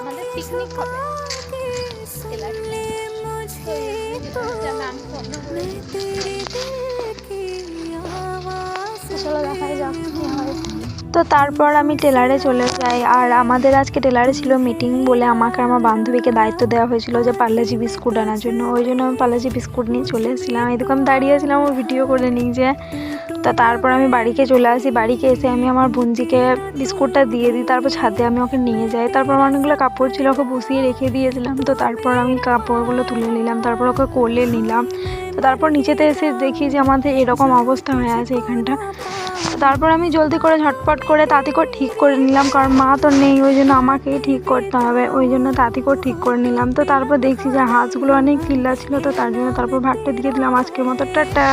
আমাদের পিকনিক হবে চলো দেখাই যাক কি হয়। তো তারপর আমি টেলারে চলে যাই। আর আমাদের আজকে টেলারে ছিল মিটিং বলে আমাকে আমার বান্ধবীকে দায়িত্ব দেওয়া হয়েছিল যে পার্লেজি বিস্কুট আনার জন্য। ওই জন্য আমি পার্লেজি বিস্কুট নিয়ে চলে এসেছিলাম। এরকম দাঁড়িয়েছিলাম ও ভিডিও করে নিজে। তা তারপর আমি বাড়িতে চলে আসি। বাড়িতে এসে আমি আমার বোনজিকে বিস্কুটটা দিয়ে দিই। তারপর ছাদে আমি ওকে নিয়ে যাই। তারপর আমার অনেকগুলো কাপড় ছিল, ওকে বসিয়ে রেখে দিয়েছিলাম। তো তারপর আমি কাপড়গুলো তুলে নিলাম, তারপর ওকে কোলে নিলাম। তো তারপর নিচেতে এসে দেখি যে আমাদের এরকম অবস্থা হয়ে আছে এখানটা। তারপর আমি জলদি করে ঝটপট করে তাঁতি করে ঠিক করে নিলাম, কারণ মা তো নেই, ওই জন্য আমাকেই ঠিক করতে হবে। ওই জন্য তাঁতি করে ঠিক করে নিলাম। তো তারপর দেখছি যে হাঁসগুলো অনেক চিল্লা ছিল, তো তার জন্য তারপর ভাতটা দিয়ে দিলাম। আজকের মতো টাটা।